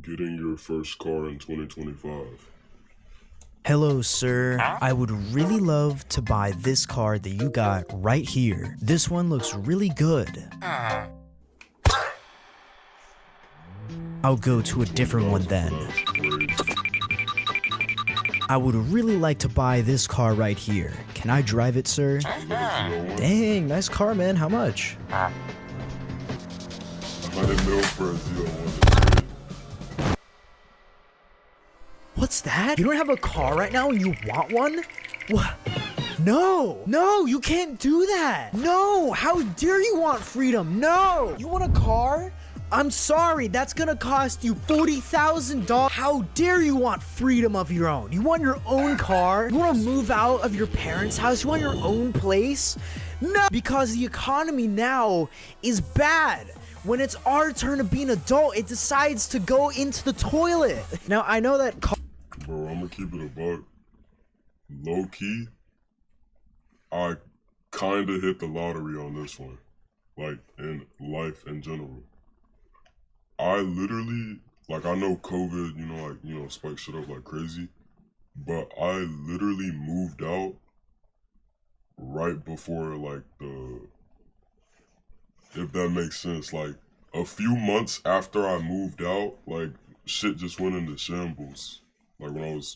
getting your first car in 2025? Hello, sir. I would really love to buy this car that you got right here. This one looks really good. I'll go to a different one then. I would really like to buy this car right here. Can I drive it, sir? Dang, nice car, man. How much? 100 mil for a deal. What's that? You don't have a car right now and you want one? What? No, you can't do that. No, how dare you want freedom? No, you want a car? I'm sorry, that's gonna cost you $40,000. How dare you want freedom of your own? You want your own car? You wanna move out of your parents' house? You want your own place? No, because the economy now is bad. When it's our turn to be an adult, it decides to go into the toilet. Now, I know that Bro, I'm gonna keep it a buck. Low key, I kinda hit the lottery on this one. Like, in life in general. I literally, like, I know COVID, spiked shit up like crazy. But I literally moved out right before, like, if that makes sense. Like, a few months after I moved out, like, shit just went into shambles. Like, when I was,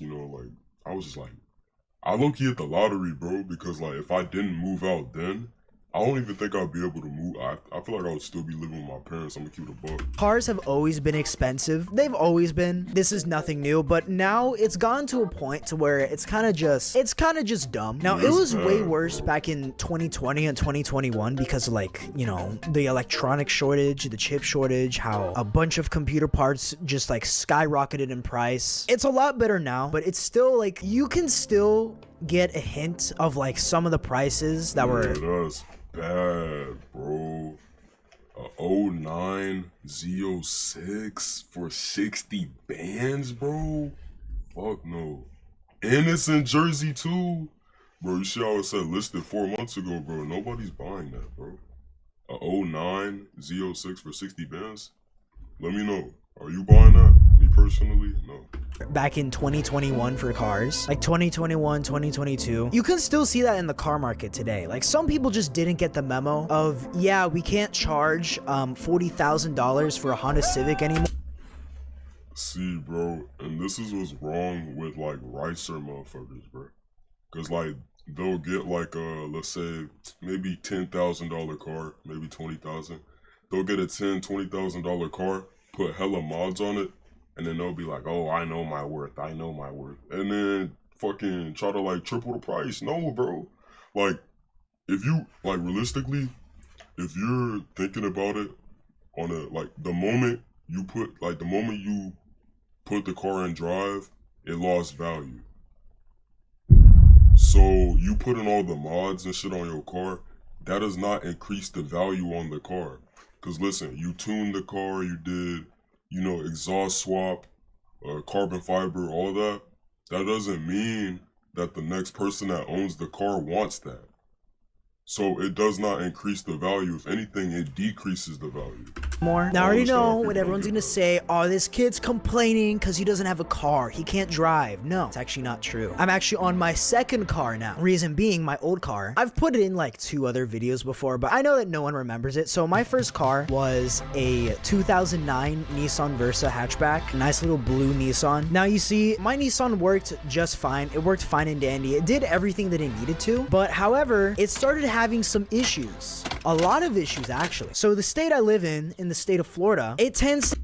I was just like, I low-key hit the lottery, bro, because, like, if I didn't move out then, I don't even think I'd be able to move. I feel like I would still be living with my parents. I'm gonna keep it a buck. cars have always been expensive. They've always been. This is nothing new, but now it's gone to a point to where it's kind of just dumb. Now, it was way worse back in 2020 and 2021 because of, like, the electronic shortage, the chip shortage, how a bunch of computer parts just like skyrocketed in price. It's a lot better now, but it's still like you can still get a hint of like some of the prices that were That's bad, bro. A '09 Z06 for 60 bands, bro? Fuck no. And it's in Jersey too. Bro, you see how it said listed 4 months ago, bro. Nobody's buying that, bro. A '09 Z06 for 60 bands? Let me know. Are you buying that? Me personally? No. back in 2021 for cars, like 2021, 2022. You can still see that in the car market today. Like, some people just didn't get the memo of, yeah, we can't charge $40,000 for a Honda Civic anymore. See, bro, and this is what's wrong with, like, ricer motherfuckers, bro. Because, like, they'll get, like, let's say, maybe $10,000 car, maybe $20,000. They'll get a $20,000 car, put hella mods on it, and then they'll be like, oh, I know my worth. And then fucking try to, like, triple the price. No, bro. Like, if you, like, realistically, if you're thinking about it on a, like, the moment you put the car in drive, it lost value. So you put in all the mods and shit on your car, that does not increase the value on the car. Because listen, you tuned the car, you did, exhaust swap, carbon fiber, all that. That doesn't mean that the next person that owns the car wants that. So it does not increase the value. If anything, it decreases the value. Now, I already know what everyone's gonna say. Oh, this kid's complaining because he doesn't have a car. He can't drive. No, it's actually not true. I'm actually on my second car now. Reason being, my old car. I've put it in like 2 other videos before, but I know that no one remembers it. So my first car was a 2009 Nissan Versa hatchback. Nice little blue Nissan. Now, you see, my Nissan worked just fine. It worked fine and dandy. It did everything that it needed to. But however, it started having some issues. A lot of issues, actually. So the state I live in the state of Florida, it tends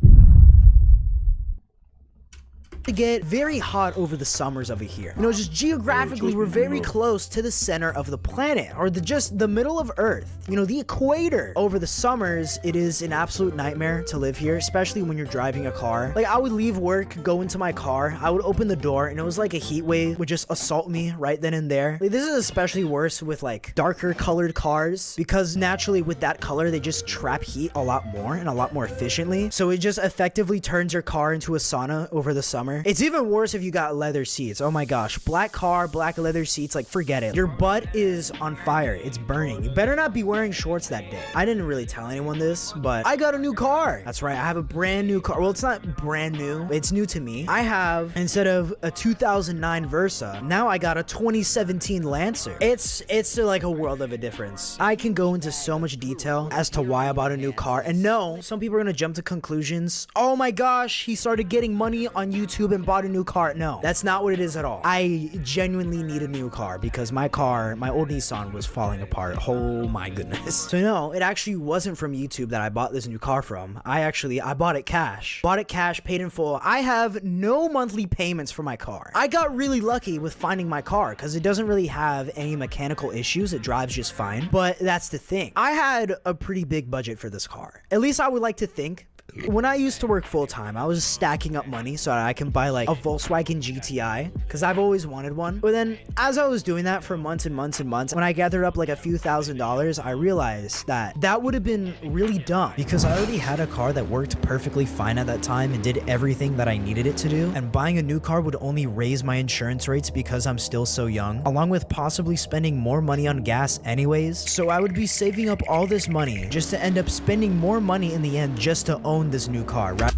to get very hot over the summers over here. Just geographically, we're very close to the center of the planet, or just the middle of Earth. The equator. Over the summers, it is an absolute nightmare to live here, especially when you're driving a car. Like, I would leave work, go into my car, I would open the door, and it was like a heat wave would just assault me right then and there. Like, this is especially worse with like darker colored cars, because naturally with that color, they just trap heat a lot more and a lot more efficiently. So it just effectively turns your car into a sauna over the summer. leather. It's even worse if you got leather seats. Oh my gosh, black car, black leather seats, like forget it. Your butt is on fire. It's burning. You better not be wearing shorts that day. I didn't really tell anyone this, but I got a new car. That's right, I have a brand new car. Well, it's not brand new. It's new to me. I have, instead of a 2009 Versa, now I got a 2017 Lancer. It's like a world of a difference. I can go into so much detail as to why I bought a new car. And no, some people are gonna jump to conclusions. Oh my gosh, he started getting money on YouTube and bought a new car. No, that's not what it is at all. I genuinely need a new car because my old Nissan was falling apart. Oh my goodness. So no, it actually wasn't from YouTube that I bought this new car from. I bought it cash. Bought it cash, paid in full. I have no monthly payments for my car. I got really lucky with finding my car because it doesn't really have any mechanical issues. It drives just fine. But that's the thing. I had a pretty big budget for this car. At least I would like to think. When I used to work full-time, I was stacking up money so that I can buy like a Volkswagen GTI because I've always wanted one. But then as I was doing that for months and months and months, when I gathered up like a few $1,000s, I realized that would have been really dumb because I already had a car that worked perfectly fine at that time and did everything that I needed it to do. And buying a new car would only raise my insurance rates because I'm still so young, along with possibly spending more money on gas anyways. So I would be saving up all this money just to end up spending more money in the end just to own this new car, right?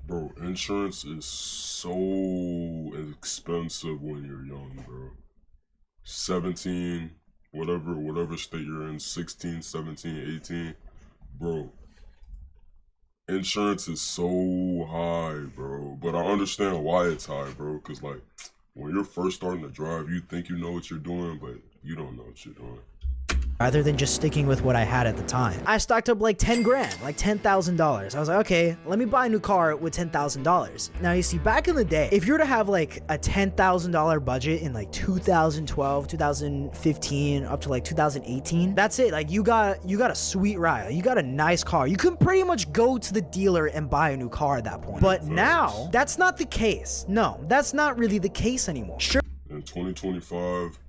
Bro, insurance is so expensive when you're young, bro. 17, whatever state you're in, 16, 17, 18, bro. Insurance is so high, bro. But I understand why it's high, bro. Because, like, when you're first starting to drive, you think you know what you're doing, but you don't know what you're doing. Rather than just sticking with what I had at the time. I stocked up like 10 grand, like $10,000. I was like, okay, let me buy a new car with $10,000. Now you see, back in the day, if you were to have like a $10,000 budget in like 2012, 2015, up to like 2018, that's it. Like you got a sweet ride. You got a nice car. You can pretty much go to the dealer and buy a new car at that point. But now, that's not the case. No, that's not really the case anymore. Sure. In 2025,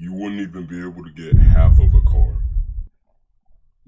you wouldn't even be able to get half of a car.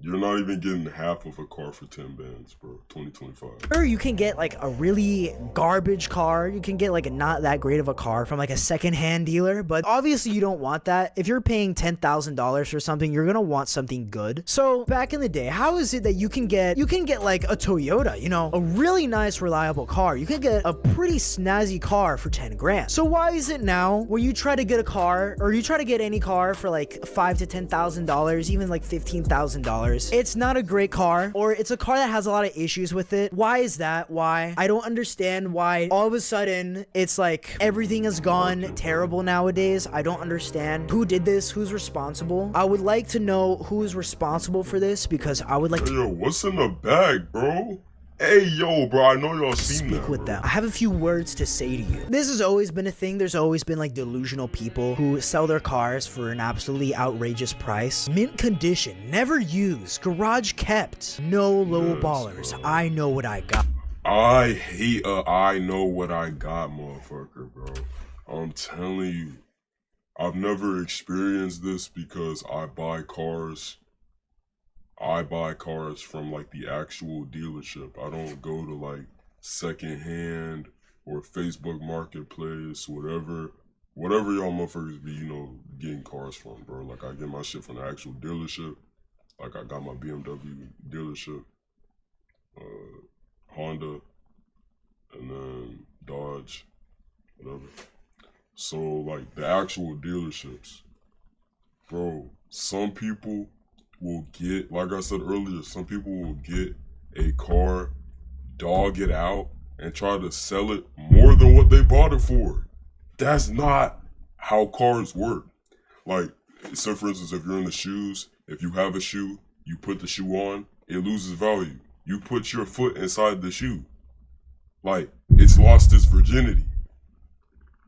You're not even getting half of a car for 10 bands, bro. 2025. Or you can get like a really garbage car. You can get like a not that great of a car from like a secondhand dealer, but obviously you don't want that. If you're paying $10,000 for something, you're gonna want something good. So back in the day, how is it that you can get like a Toyota, you know, a really nice, reliable car? You can get a pretty snazzy car for 10 grand. So why is it now when you try to get a car or you try to get any car for like $5,000 to $10,000, even like $15,000? It's not a great car, or it's a car that has a lot of issues with it. Why is that? Why? I don't understand why all of a sudden it's like everything has gone terrible nowadays. I don't understand who did this, who's responsible. I would like to know who is responsible for this because I would like to— Yo, what's in the bag, bro? Hey, yo, bro, I know y'all seen that, speak with bro. them. I have a few words to say to you. This has always been a thing. There's always been like delusional people who sell their cars for an absolutely outrageous price. Mint condition, never used, garage kept, no low ballers. Bro. I know what I got. I hate I know what I got, motherfucker, bro. I'm telling you, I've never experienced this because I buy cars from like the actual dealership. I don't go to like secondhand or Facebook Marketplace, whatever y'all motherfuckers be, you know, getting cars from, bro. Like I get my shit from the actual dealership. Like I got my BMW dealership, Honda, and then Dodge, whatever. So like the actual dealerships, bro, some people will get, like I said earlier, some people will get a car, dog it out, and try to sell it more than what they bought it for. That's not how cars work. Like, so for instance, if you're in the shoes, if you have a shoe, you put the shoe on, it loses value. You put your foot inside the shoe, like, it's lost its virginity.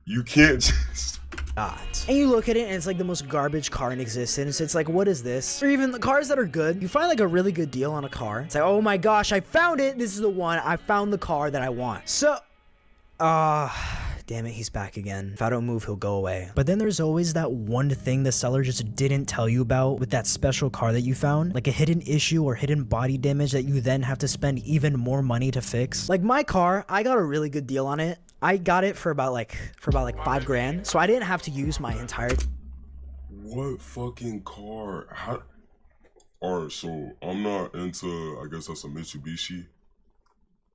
You can't just... And you look at it and it's like the most garbage car in existence. It's like, what is this? Or even the cars that are good, you find like a really good deal on a car. It's like, oh my gosh, I found it. This is the one. I found the car that I want. So, damn it, he's back again. If I don't move, he'll go away. But then there's always that one thing the seller just didn't tell you about with that special car that you found. Like a hidden issue or hidden body damage that you then have to spend even more money to fix. Like my car, I got a really good deal on it. I got it for about like $5,000, so I didn't have to use my entire. What fucking car? How? Alright, so I'm not into, I guess that's a Mitsubishi.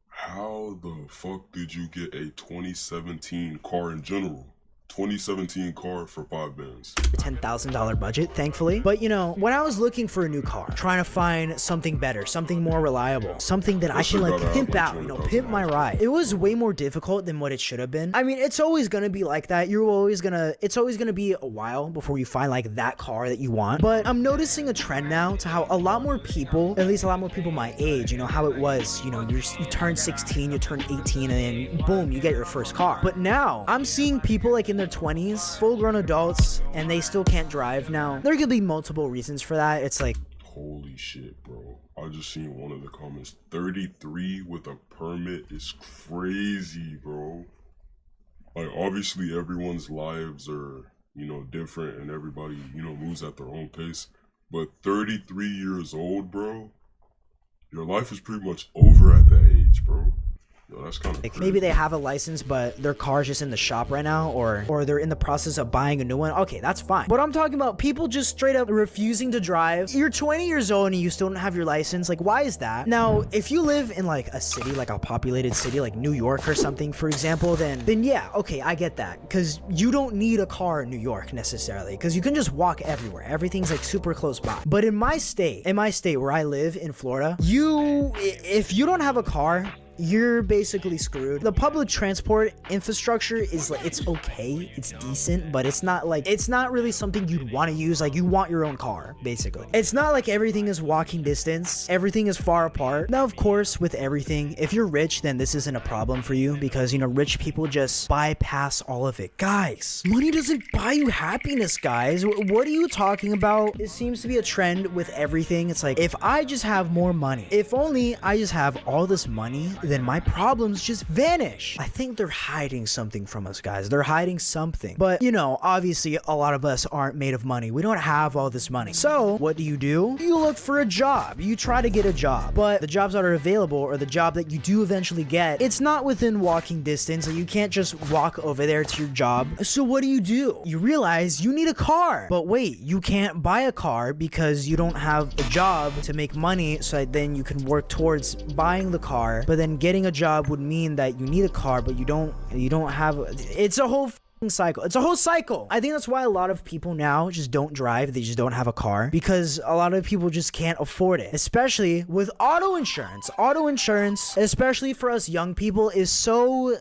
How the fuck did you get a 2017 car in general? 2017 car for $5,000. $10,000 budget, thankfully. But you know, when I was looking for a new car, trying to find something better, something more reliable, something that I can like pimp out, you know, pimp my ride, it was way more difficult than what it should have been. I mean, it's always gonna be like that. It's always gonna be a while before you find like that car that you want. But I'm noticing a trend now to how a lot more people, at least a lot more people my age, you know, how it was, you know, you turn 16, you turn 18, and then boom, you get your first car. But now I'm seeing people like in their 20s, full-grown adults, and they still can't drive. Now, there could be multiple reasons for that. It's like, holy shit, bro. I just seen one of the comments. 33 with a permit is crazy, bro. Like, obviously, everyone's lives are, you know, different, and everybody, you know, moves at their own pace. But 33 years old, bro, your life is pretty much over at that age, bro. Yo, that's kind of like maybe they have a license, but their car's just in the shop right now, or they're in the process of buying a new one. Okay, that's fine. But I'm talking about people just straight up refusing to drive. You're 20 years old and you still don't have your license. Like, why is that? Now, if you live in like a city, like a populated city, like New York or something, for example, then yeah, okay, I get that. Because you don't need a car in New York necessarily, because you can just walk everywhere. Everything's like super close by. But in my state where I live in Florida, if you don't have a car, you're basically screwed. The public transport infrastructure is like, it's okay, it's decent, but it's not really something you'd want to use. Like, you want your own car, basically. It's not like everything is walking distance, everything is far apart. Now, of course, with everything, if you're rich, then this isn't a problem for you, because, you know, rich people just bypass all of it. Guys, money doesn't buy you happiness, guys. What are you talking about? It seems to be a trend with everything. It's like, if I just have more money, if only I just have all this money, then my problems just vanish. I think they're hiding something from us, guys. They're hiding something. But, you know, obviously a lot of us aren't made of money. We don't have all this money. So what do? You look for a job. You try to get a job. But the jobs that are available, or the job that you do eventually get, it's not within walking distance. Like, you can't just walk over there to your job. So what do? You realize you need a car. But wait, you can't buy a car because you don't have a job to make money, so that then you can work towards buying the car. But then getting a job would mean that you need a car, but you don't have it's a whole cycle. It's a whole cycle. I think that's why a lot of people now just don't drive. They just don't have a car, because a lot of people just can't afford it, especially with auto insurance. Auto insurance, especially for us young people, is so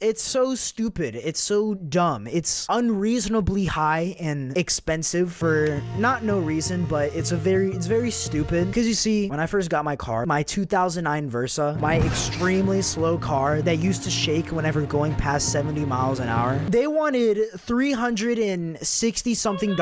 stupid. It's so dumb. It's unreasonably high and expensive for not no reason, but it's very stupid. Because you see, when I first got my car, my 2009 Versa, my extremely slow car that used to shake whenever going past 70 miles an hour, they wanted $360 something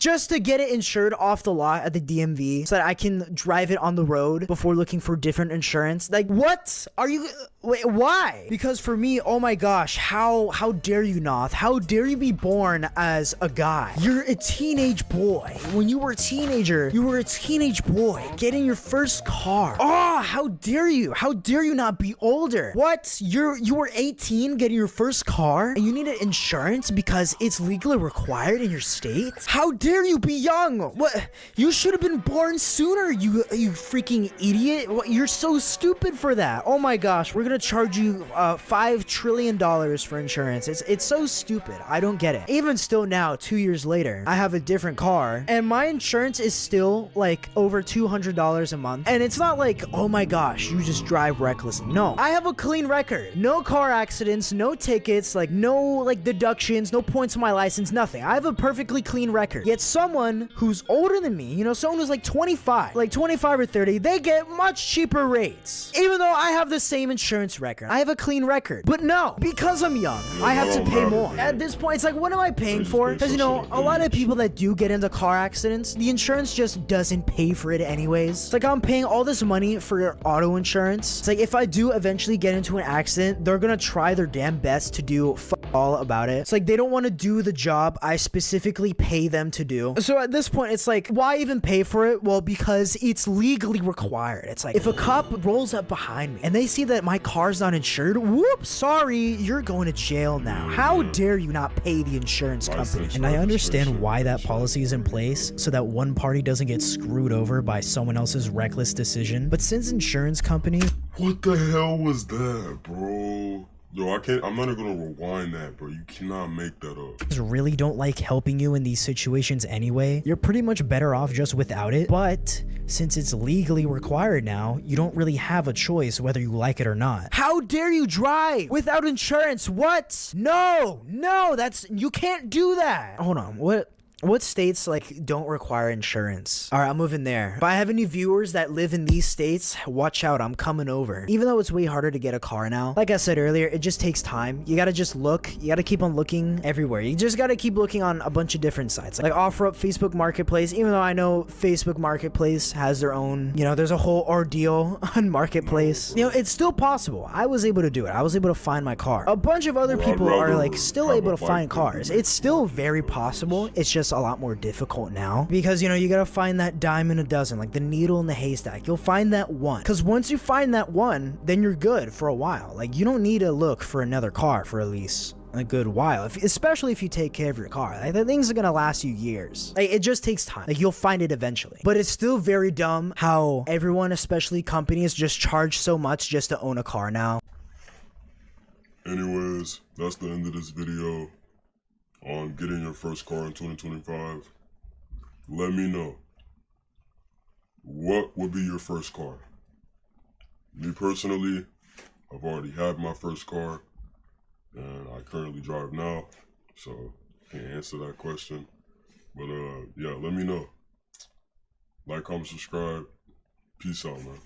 just to get it insured off the lot at the DMV, so that I can drive it on the road before looking for different insurance. Like, what are you? Wait, why? Because for me, oh my gosh, how dare you, Noth? How dare you be born as a guy? You're a teenage boy. When you were a teenager, you were a teenage boy getting your first car. Oh, how dare you? How dare you not be older? What? You were 18 getting your first car, and you needed insurance because it's legally required in your state? How dare you be young? What? You should have been born sooner, you freaking idiot. What? You're so stupid for that. Oh my gosh, we're gonna charge you $5 trillion for insurance. It's so stupid. I don't get it. Even still now, 2 years later, I have a different car, and my insurance is still like over $200 a month. And it's not like, oh my gosh, you just drive recklessly. No, I have a clean record. No car accidents, no tickets, like no like deductions, no points on my license, nothing. I have a perfectly clean record. Yet someone who's older than me, you know, someone who's like 25 or 30, they get much cheaper rates. Even though I have the same insurance record. I have a clean record. But no, because I'm young, I have to pay more. At this point, it's like, what am I paying for? Because, you know, a lot of people that do get into car accidents, the insurance just doesn't pay for it anyways. It's like, I'm paying all this money for auto insurance. It's like, if I do eventually get into an accident, they're gonna try their damn best to do all about it. It's like they don't want to do the job I specifically pay them to do. So at this point, it's like, why even pay for it? Well, because it's legally required. It's like, if a cop rolls up behind me and they see that my car's not insured, whoops, sorry, you're going to jail now. How dare you not pay the insurance company? And I understand why that policy is in place, so that one party doesn't get screwed over by someone else's reckless decision. But since insurance companies... What the hell was that, bro? Yo, I'm not even gonna rewind that, bro. You cannot make that up. Really don't like helping you in these situations anyway, you're pretty much better off just without it. But since it's legally required now, you don't really have a choice whether you like it or not. How dare you drive without insurance? What? No, you can't do that. Hold on, what states like don't require insurance? All right, I'm moving there. If I have any viewers that live in these states, watch out, I'm coming over. Even though it's way harder to get a car now, like I said earlier, it just takes time. You gotta just look. You gotta keep on looking everywhere. You just gotta keep looking on a bunch of different sites, like OfferUp, Facebook Marketplace. Even though I know Facebook Marketplace has their own, there's a whole ordeal on Marketplace. It's still possible. I was able to do it. I was able to find my car. A bunch of other people are like still able to find cars. It's still very possible. It's just a lot more difficult now because you gotta find that dime in a dozen, like the needle in the haystack. You'll find that one, because once you find that one, then you're good for a while. Like, you don't need to look for another car for at least a good while, especially if you take care of your car. Like, the things are gonna last you years. Like, it just takes time. Like, you'll find it eventually. But it's still very dumb how everyone, especially companies, just charge so much just to own a car now. Anyways, that's the end of this video on getting your first car in 2025. Let me know, what would be your first car? Me personally, I've already had my first car and I currently drive now, so can't answer that question. But yeah, let me know. Like, comment, subscribe. Peace out, man.